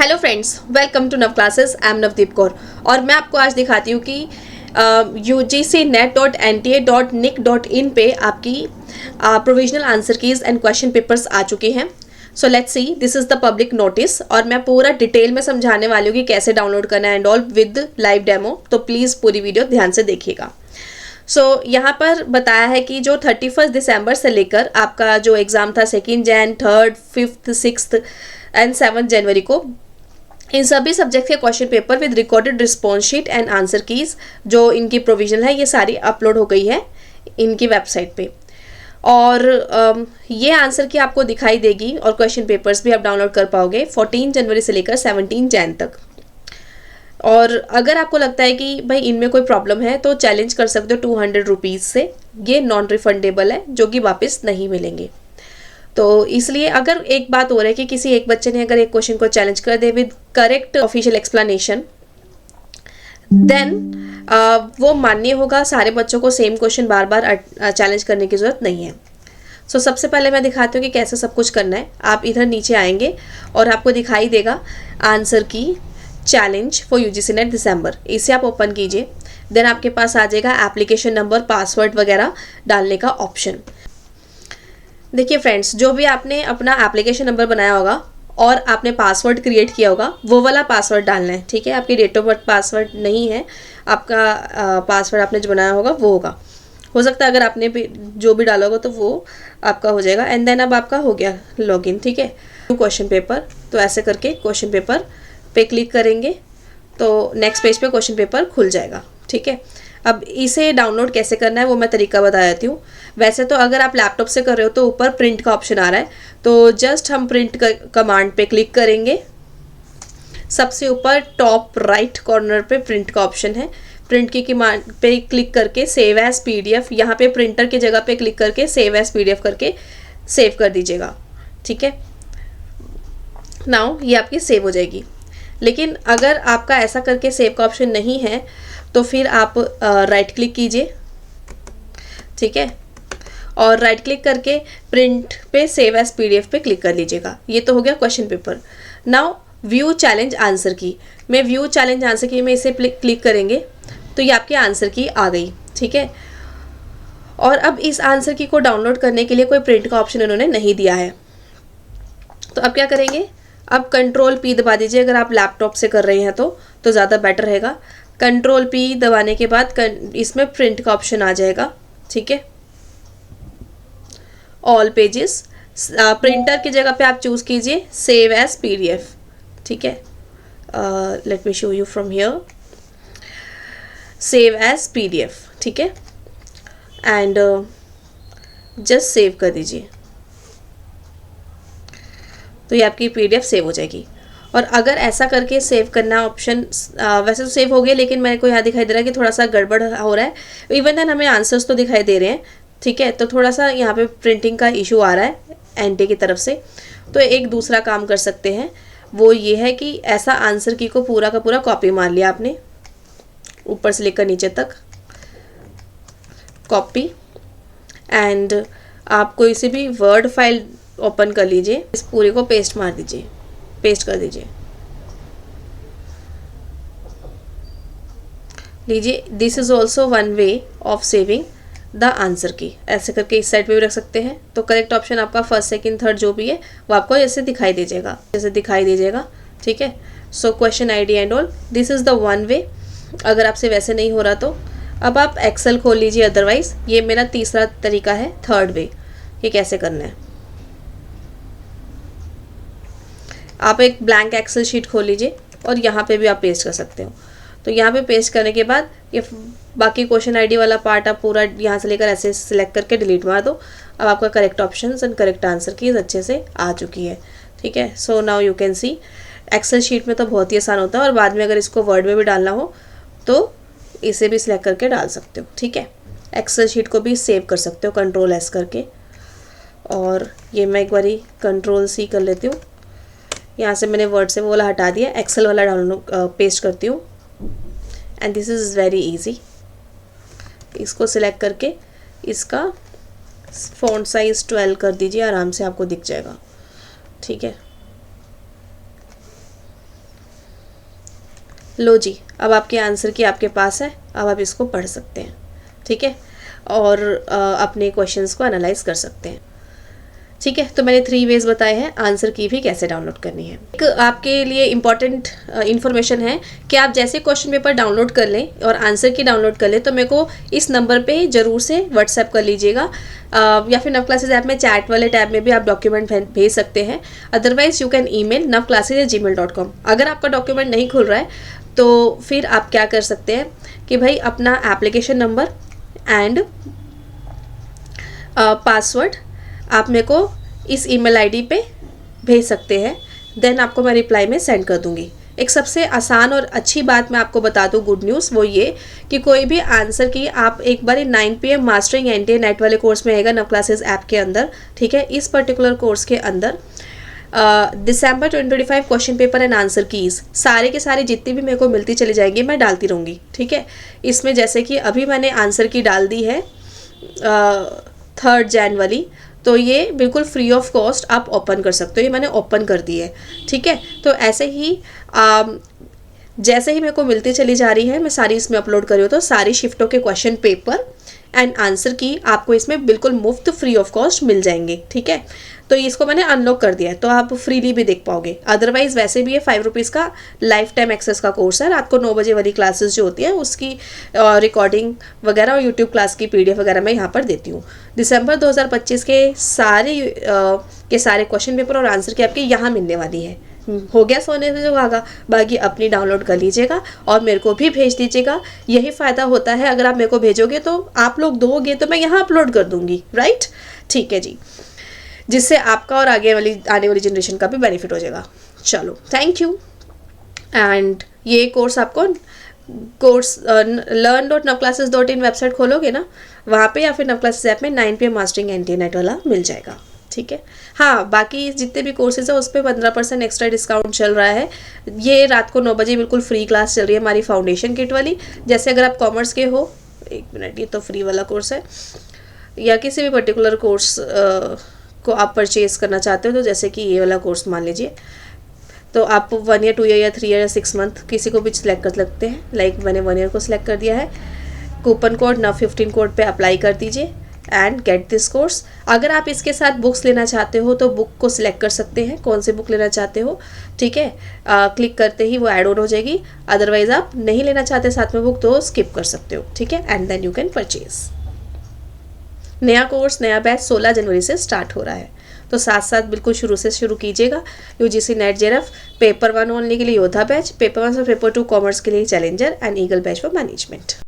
Hello friends, welcome to नव classes. I am Navdeep Kaur और मैं आपको आज दिखाती हूँ कि ugcnet.nta.nic.in पे आपकी provisional answer keys and question papers आ चुके हैं। So let's see, this is the public notice और मैं पूरा डिटेल में समझाने वाली हूँ कि कैसे डाउनलोड करना है and all with live demo. तो प्लीज़ पूरी वीडियो ध्यान से देखिएगा। यहाँ पर बताया है कि जो 31 दिसंबर से लेकर आपका जो एग्ज़ाम था 2 जैन, 3, 5, 6 एंड 7 जनवरी को, इन सभी सब्जेक्ट के question paper with recorded response sheet and answer keys जो इनकी प्रोविजन है ये सारी अपलोड हो गई है इनकी वेबसाइट पे। और ये आंसर की आपको दिखाई देगी और क्वेश्चन पेपर्स भी आप डाउनलोड कर पाओगे 14 जनवरी से लेकर 17 जैन तक। और अगर आपको लगता है कि भाई इनमें कोई प्रॉब्लम है तो चैलेंज कर सकते हो 200 रुपीज़ से। ये नॉन रिफंडेबल है, जो कि वापस नहीं मिलेंगे। तो इसलिए अगर एक बात हो रहा है कि किसी एक बच्चे ने अगर एक क्वेश्चन को चैलेंज कर दे with correct official explanation, then वो मान्य होगा। सारे बच्चों को सेम क्वेश्चन बार बार चैलेंज करने की ज़रूरत नहीं है। सबसे पहले मैं दिखाती हूँ कि कैसे सब कुछ करना है। आप इधर नीचे आएंगे और आपको दिखाई देगा आंसर की चैलेंज फॉर यूजीसी नेट दिसंबर। इसे आप ओपन कीजिए। देन आपके पास आ जाएगा एप्लीकेशन नंबर, पासवर्ड वगैरह डालने का ऑप्शन। देखिए फ्रेंड्स, जो भी आपने अपना एप्लीकेशन नंबर बनाया होगा और आपने पासवर्ड क्रिएट किया होगा वो वाला पासवर्ड डालना है, ठीक है। आपकी डेट ऑफ बर्थ पासवर्ड नहीं है, आपका पासवर्ड आपने जो बनाया होगा वो होगा। हो सकता है अगर आपने भी जो भी डाला होगा तो वो आपका हो जाएगा। एंड देन अब आपका हो गया लॉगिन, ठीक है। क्वेश्चन पेपर, तो ऐसे करके क्वेश्चन पेपर पे क्लिक करेंगे तो नेक्स्ट पेज पे क्वेश्चन पेपर खुल जाएगा, ठीक है। अब इसे डाउनलोड कैसे करना है वो मैं तरीका बता देती हूँ। वैसे तो अगर आप लैपटॉप से कर रहे हो तो ऊपर प्रिंट का ऑप्शन आ रहा है, तो जस्ट हम प्रिंट कमांड पे क्लिक करेंगे। सबसे ऊपर टॉप राइट कॉर्नर पे प्रिंट का ऑप्शन है। प्रिंट की कमांड पे क्लिक करके सेव एज पीडीएफ, यहाँ पे प्रिंटर की जगह पे क्लिक करके सेव एज पीडीएफ करके सेव कर दीजिएगा, ठीक है। नाउ ये आपकी सेव हो जाएगी। लेकिन अगर आपका ऐसा करके सेव का ऑप्शन नहीं है तो फिर आप राइट क्लिक कीजिए, ठीक है, और राइट क्लिक करके प्रिंट पे सेव एज पीडीएफ पे क्लिक कर लीजिएगा। ये तो हो गया question paper. Now view challenge answer की, मैं व्यू चैलेंज आंसर की में इसे क्लिक करेंगे तो ये आपकी आंसर की आ गई, ठीक है। और अब इस आंसर की को डाउनलोड करने के लिए कोई प्रिंट का ऑप्शन उन्होंने नहीं दिया है, तो अब क्या करेंगे, अब कंट्रोल पी दबा दीजिए। अगर आप लैपटॉप से कर रहे हैं तो ज़्यादा बेटर रहेगा। कंट्रोल पी दबाने के बाद इसमें प्रिंट का ऑप्शन आ जाएगा, ठीक है। ऑल पेजेस, प्रिंटर की जगह पे आप चूज़ कीजिए सेव एज पीडीएफ, ठीक है। Let me show you from here, save as PDF, ठीक है। एंड जस्ट सेव कर दीजिए तो ये आपकी पीडीएफ सेव हो जाएगी। और अगर ऐसा करके सेव करना ऑप्शन, वैसे तो सेव हो गया लेकिन मेरे को यहाँ दिखाई दे रहा है कि थोड़ा सा गड़बड़ हो रहा है। इवन देन हमें आंसर्स तो दिखाई दे रहे हैं, ठीक है। तो थोड़ा सा यहाँ पे प्रिंटिंग का इशू आ रहा है एनटी की तरफ से। तो एक दूसरा काम कर सकते हैं, वो ये है कि ऐसा आंसर की को पूरा का पूरा कॉपी मार लिया आपने, ऊपर से लेकर नीचे तक कॉपी। एंड आप कोई सी भी वर्ड फाइल ओपन कर लीजिए, इस पूरे को पेस्ट मार दीजिए, पेस्ट कर दीजिए। लीजिए, this is also one way of saving the answer की। ऐसे करके इस साइड पे भी रख सकते हैं। तो करेक्ट ऑप्शन आपका फर्स्ट, सेकंड, थर्ड जो भी है वो आपको ऐसे दिखाई दीजिएगा, जैसे दिखाई दीजिएगा, ठीक है। So question ID and all, this is the one way. अगर आपसे वैसे नहीं हो रहा तो अब आप एक्सेल खोल लीजिए। अदरवाइज ये मेरा तीसरा तरीका है, थर्ड वे, ये कैसे करना है। आप एक ब्लैंक एक्सेल शीट खोल लीजिए और यहाँ पे भी आप पेस्ट कर सकते हो। तो यहाँ पे पेस्ट करने के बाद ये बाकी क्वेश्चन आईडी वाला पार्ट आप पूरा यहाँ से लेकर ऐसे सिलेक्ट करके डिलीट मार दो। अब आपका correct options and correct answer की अच्छे से आ चुकी है, ठीक है। So now you can see, Excel sheet में तो बहुत ही आसान होता है और बाद में अगर इसको वर्ड में भी डालना हो तो इसे भी सिलेक्ट करके डाल सकते हो, ठीक है। एक्सेल शीट को भी सेव कर सकते हो कंट्रोल एस करके। और ये मैं एक बारी कंट्रोल सी कर लेती हूँ। यहाँ से मैंने वर्ड से वो वाला हटा दिया, एक्सेल वाला डाउनलोड पेस्ट करती हूँ। And this is very easy. इसको सिलेक्ट करके इसका फ़ॉन्ट साइज़ 12 कर दीजिए, आराम से आपको दिख जाएगा, ठीक है। लो जी, अब आपके आंसर की आपके पास है, अब आप इसको पढ़ सकते हैं, ठीक है, और अपने क्वेश्चंस को एनालाइज कर सकते हैं। ठीक है, तो मैंने 3 वेज बताए हैं आंसर की भी कैसे डाउनलोड करनी है। एक आपके लिए इम्पॉर्टेंट इन्फॉर्मेशन है कि आप जैसे क्वेश्चन पेपर डाउनलोड कर लें और आंसर की डाउनलोड कर लें तो मेरे को इस नंबर पे ज़रूर से व्हाट्सएप कर लीजिएगा, या फिर नव क्लासेज ऐप में चैट वाले टैब में भी आप डॉक्यूमेंट भेज सकते हैं। Otherwise you can email navclasses@gmail.com। अगर आपका डॉक्यूमेंट नहीं खुल रहा है तो फिर आप क्या कर सकते हैं कि भाई अपना एप्लीकेशन नंबर एंड पासवर्ड आप मेरे को इस ईमेल आईडी पे भेज सकते हैं, देन आपको मैं रिप्लाई में सेंड कर दूंगी। एक सबसे आसान और अच्छी बात मैं आपको बता दूं, गुड न्यूज़, वो ये कि कोई भी आंसर की आप एक बार 9 PM मास्टरिंग एनटीए नेट वाले कोर्स में आएगा नव क्लासेस ऐप के अंदर, ठीक है। इस पर्टिकुलर कोर्स के अंदर दिसंबर 2025 question paper and answer keys सारे के सारे जितनी भी मेरे को मिलती चली जाएंगी मैं डालती रहूँगी, ठीक है। इसमें जैसे कि अभी मैंने आंसर की डाल दी है 3 जनवरी, तो ये बिल्कुल फ्री ऑफ कॉस्ट आप ओपन कर सकते हो, ये मैंने ओपन कर दी है, ठीक है। तो ऐसे ही जैसे ही मेरे को मिलती चली जा रही है मैं सारी इसमें अपलोड कर रही हूँ, तो सारी शिफ्टों के क्वेश्चन पेपर एंड आंसर की आपको इसमें बिल्कुल मुफ्त फ्री ऑफ कॉस्ट मिल जाएंगे, ठीक है। तो इसको मैंने अनलॉक कर दिया है तो आप फ्रीली भी देख पाओगे। अदरवाइज वैसे भी ये 5 रुपीज़ का लाइफ टाइम एक्सेस का कोर्स है। रात को 9 बजे वाली क्लासेस जो होती है उसकी रिकॉर्डिंग वगैरह और यूट्यूब क्लास की PDF वगैरह मैं यहाँ पर देती हूँ। दिसंबर 2025 के सारे क्वेश्चन पेपर और आंसर की आपके यहाँ मिलने वाली है। हो गया सोने से सुहागा, बाकी अपनी डाउनलोड कर लीजिएगा और मेरे को भी भेज दीजिएगा। यही फ़ायदा होता है, अगर आप मेरे को भेजोगे तो आप लोग दोगे तो मैं यहाँ अपलोड कर दूँगी, राइट, ठीक है जी, जिससे आपका और आने वाली जनरेशन का भी बेनिफिट हो जाएगा। चलो, थैंक यू। एंड ये कोर्स आपको learn.navclasses.in वेबसाइट खोलोगे ना, वहाँ पे या फिर नव क्लासेस ऐप में 9 PM मास्टरिंग एनटीए नेट वाला मिल जाएगा, ठीक है। हाँ, बाकी जितने भी कोर्सेज है उस पर 15% एक्स्ट्रा डिस्काउंट चल रहा है। ये रात को 9 बजे बिल्कुल फ्री क्लास चल रही है हमारी फाउंडेशन किट वाली। जैसे अगर आप कॉमर्स के हो, 1 मिनट, ये तो फ्री वाला कोर्स है, या किसी भी पर्टिकुलर कोर्स को आप परचेज़ करना चाहते हो, तो जैसे कि ये वाला कोर्स मान लीजिए, तो आप 1 ईयर 2 ईयर या 3 ईयर या 6 मंथ किसी को भी सिलेक्ट कर सकते हैं। लाइक मैंने 1 ईयर को सिलेक्ट कर दिया है। कूपन कोड NAV15 कोड पे अप्लाई कर दीजिए एंड गेट दिस कोर्स। अगर आप इसके साथ बुक्स लेना चाहते हो तो बुक को सिलेक्ट कर सकते हैं, कौन सी बुक लेना चाहते हो, ठीक है। क्लिक करते ही वो ऐड ऑन हो जाएगी। अदरवाइज आप नहीं लेना चाहते साथ में बुक तो स्किप कर सकते हो, ठीक है, and then you can purchase. नया कोर्स, नया बैच 16 जनवरी से स्टार्ट हो रहा है, तो साथ साथ बिल्कुल शुरू से शुरू कीजिएगा। UGC net JRF paper 1 only के लिए योद्धा बैच, पेपर 1 से पेपर 2 कॉमर्स के लिए challenger and eagle batch for management.